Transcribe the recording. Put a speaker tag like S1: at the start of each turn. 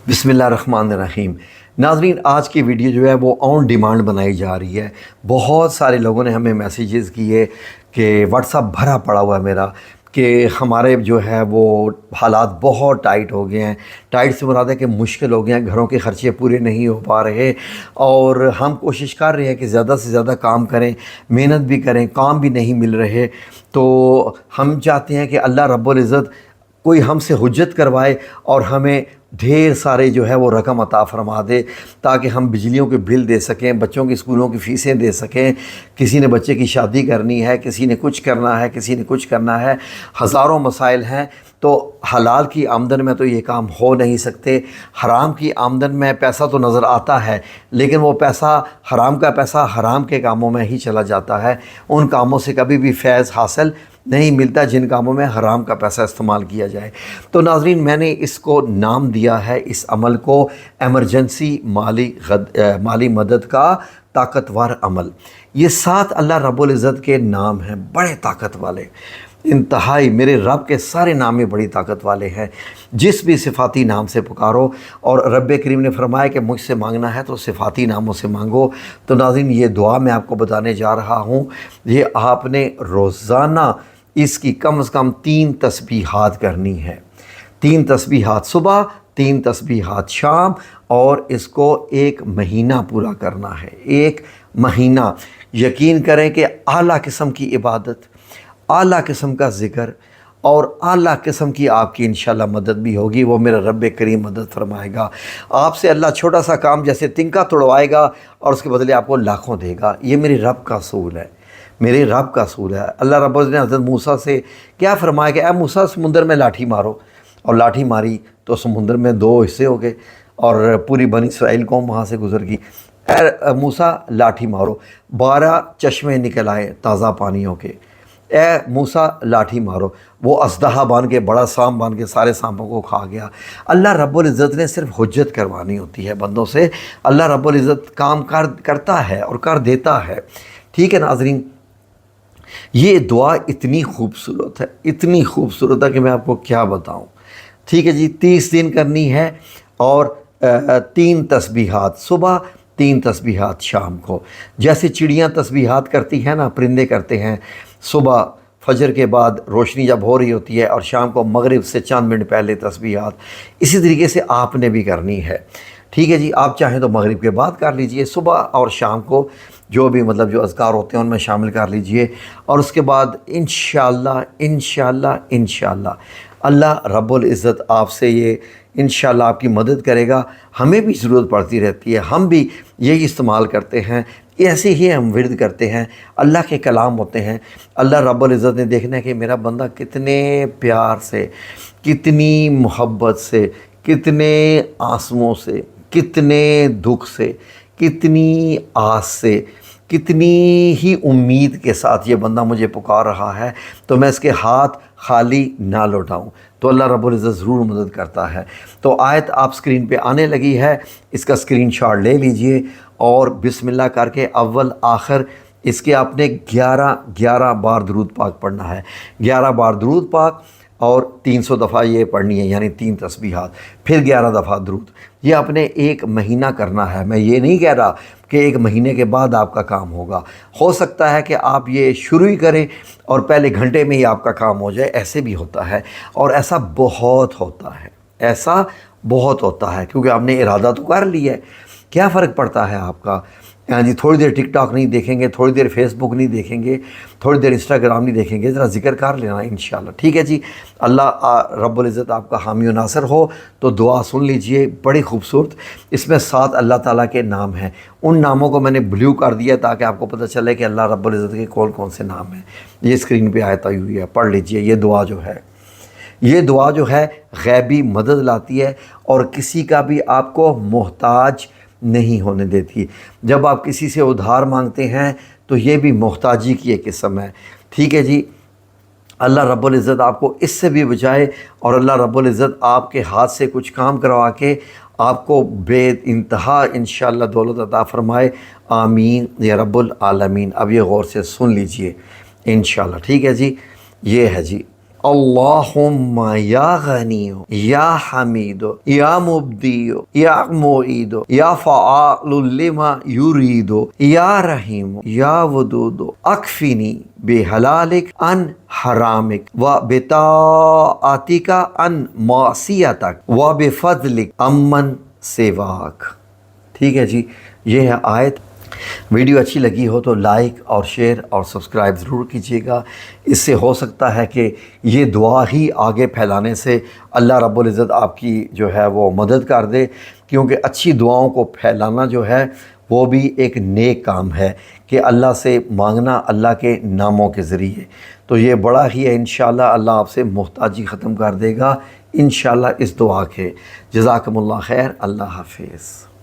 S1: बिस्मिल्लाहिर्रहमानिर्रहीम। नाज़रीन, आज की वीडियो जो है वो ऑन डिमांड बनाई जा रही है। बहुत सारे लोगों ने हमें मैसेजेस किए कि व्हाट्सअप भरा पड़ा हुआ है मेरा, कि हमारे जो है वो हालात बहुत टाइट हो गए हैं। टाइट से मुराद है कि मुश्किल हो गए हैं, घरों के ख़र्चे पूरे नहीं हो पा रहे और हम कोशिश कर रहे हैं कि ज़्यादा से ज़्यादा काम करें, मेहनत भी करें, काम भी नहीं मिल रहे। तो हम चाहते हैं कि अल्लाह रब्बुल इज़्ज़त कोई हमसे हुज्जत करवाए और हमें ढेर सारे जो है वो रकम अता फरमा दे, ताकि हम बिजलियों के बिल दे सकें, बच्चों की स्कूलों की फ़ीसें दे सकें। किसी ने बच्चे की शादी करनी है, किसी ने कुछ करना है, किसी ने कुछ करना है, हज़ारों मसाइल हैं। तो हलाल की आमदन में तो ये काम हो नहीं सकते। हराम की आमदन में पैसा तो नज़र आता है, लेकिन वो पैसा, हराम का पैसा हराम के कामों में ही चला जाता है। उन कामों से कभी भी फैज़ हासिल नहीं मिलता जिन कामों में हराम का पैसा इस्तेमाल किया जाए। तो नाज़रीन, मैंने इसको नाम दिया है, इस अमल को, एमरजेंसी माली मदद का ताकतवर अमल। ये 7 अल्लाह रब्बुल इज़्ज़त के नाम हैं, बड़े ताकत वाले, इंतहाई। मेरे रब के सारे नाम में बड़ी ताकत वाले हैं। जिस भी सिफाती नाम से पुकारो, और रब करीम ने फरमाया कि मुझसे मांगना है तो सिफाती नामों से मांगो। तो नाज़रीन, ये दुआ मैं आपको बताने जा रहा हूँ। ये आपने रोज़ाना इसकी कम से कम 3 तस्बीहात करनी है। 3 तस्बीहात सुबह, 3 तस्बीहात शाम, और इसको 1 महीना पूरा करना है। 1 महीना। यकीन करें कि आला किस्म की इबादत, आला किस्म का ज़िक्र और आला किस्म की आपकी इंशाल्लाह मदद भी होगी। वो मेरा रब करीम मदद फरमाएगा। आपसे अल्लाह छोटा सा काम जैसे तिनका तोड़वाएगा और उसके बदले आपको लाखों देगा। ये मेरे रब का असूल है, मेरे रब का असूल है। अल्लाह रब्बुल इज़्ज़त ने हज़रत मूसा से क्या फरमाया कि ऐ मूसा, समुंदर में लाठी मारो, और लाठी मारी तो समुंदर में 2 हिस्से हो गए और पूरी बनी इसराइल कौम वहाँ से गुज़र गई। ऐ मूसा, लाठी मारो, 12 चश्मे निकल आए ताज़ा पानियों के। ए मूसा, लाठी मारो, वो असदहा बांध के, बड़ा सांप बांध के सारे सांपों को खा गया। अल्लाह रब्बुल इज़्ज़त ने सिर्फ हुज्जत करवानी होती है बंदों से। अल्लाह रब्बुल इज़्ज़त काम करता है और कर देता है। ठीक है नाज़रीन, ये दुआ इतनी खूबसूरत है, इतनी खूबसूरत है कि मैं आपको क्या बताऊं। ठीक है जी, 30 दिन करनी है और 3 तस्बीहात सुबह, 3 तस्बीहात शाम को। जैसे चिड़ियाँ तस्बीहात करती हैं ना, परिंदे करते हैं सुबह फजर के बाद रोशनी जब हो रही होती है, और शाम को मगरिब से चंद मिनट पहले तस्बीहात, इसी तरीके से आपने भी करनी है। ठीक है जी, आप चाहें तो मगरिब के बाद कर लीजिए, सुबह और शाम को जो भी मतलब जो अज़कार होते हैं उनमें शामिल कर लीजिए। और उसके बाद इंशाअल्लाह इंशाअल्लाह इंशाअल्लाह अल्लाह रब्बुल इज़्ज़त आपसे ये इंशाअल्लाह आपकी मदद करेगा। हमें भी ज़रूरत पड़ती रहती है, हम भी यही इस्तेमाल करते हैं, ऐसे ही हम विर्द करते हैं। अल्लाह के कलाम होते हैं। अल्लाह रब्बुल इज़्ज़त ने देखना है कि मेरा बंदा कितने प्यार से, कितनी मोहब्बत से, कितने आंसुओं से, कितने दुख से, कितनी आस से, कितनी ही उम्मीद के साथ ये बंदा मुझे पुकार रहा है, तो मैं इसके हाथ खाली ना लौटाऊं। तो अल्लाह रब्बुल इज़्ज़त ज़रूर मदद करता है। तो आयत आप स्क्रीन पे आने लगी है, इसका स्क्रीनशॉट ले लीजिए और बिस्मिल्लाह करके अव्वल आखिर इसके आपने 11 बार दुरूद पाक पढ़ना है। 11 बार दुरूद पाक और 300 दफ़ा ये पढ़नी है, यानी 3 तस्बीहात, फिर 11 दफ़ा दुरूद। ये आपने 1 महीना करना है। मैं ये नहीं कह रहा कि 1 महीने के बाद आपका काम होगा। हो सकता है कि आप ये शुरू ही करें और पहले घंटे में ही आपका काम हो जाए, ऐसे भी होता है। और ऐसा बहुत होता है, ऐसा बहुत होता है, क्योंकि आपने इरादा तो कर लिया है। क्या फ़र्क पड़ता है आपका? हाँ जी, थोड़ी देर टिकटॉक नहीं देखेंगे, थोड़ी देर फेसबुक नहीं देखेंगे, थोड़ी देर इंस्टाग्राम नहीं देखेंगे, ज़रा जिक्र कर लेना इंशाल्लाह। ठीक है जी, अल्लाह रब्बुल इज़्ज़त आपका हामी व नासर हो। तो दुआ सुन लीजिए, बड़ी खूबसूरत। इसमें 7 अल्लाह ताला के नाम हैं। उन नामों को मैंने ब्लू कर दिया ताकि आपको पता चले कि अल्लाह रब्बुल इज़्ज़त के कौन कौन से नाम हैं। ये स्क्रीन पर आयत आई हुई है, पढ़ लीजिए। ये दुआ जो है, ये दुआ जो है गैबी मदद लाती है और किसी का भी आपको मोहताज नहीं होने देती। जब आप किसी से उधार मांगते हैं तो ये भी मोहताजी की एक किस्म है। ठीक है जी, अल्लाह रब्बुल इज़्ज़त आपको इससे भी बचाए और अल्लाह रब्बुल इज़्ज़त आपके हाथ से कुछ काम करवा के आपको बेइंतहा इंशाअल्लाह दौलत अता फ़रमाए। आमीन या रब्बुल आलमीन। अब ये गौर से सुन लीजिए इंशाअल्लाह। ठीक है जी, ये है जी। اللہم یا غنی یا حمید یا مبدی یا معید یا فعال لما یرید یا رحیم یا ودود اکفنی بحلالک عن حرامک و بطاعتک عن معصیتک و بفضلک امن سواک۔ ٹھیک ہے جی، یہ ہے آیت۔ ویڈیو اچھی لگی ہو تو لائک اور شیئر اور سبسکرائب ضرور کیجیے گا۔ اس سے ہو سکتا ہے کہ یہ دعا ہی آگے پھیلانے سے اللہ رب العزت آپ کی جو ہے وہ مدد کر دے، کیونکہ اچھی دعاؤں کو پھیلانا جو ہے وہ بھی ایک نیک کام ہے کہ اللہ سے مانگنا اللہ کے ناموں کے ذریعے۔ تو یہ بڑا ہی ہے، انشاءاللہ اللہ آپ سے محتاجی ختم کر دے گا انشاءاللہ اس دعا کے۔ جزاکم اللہ خیر، اللہ حافظ۔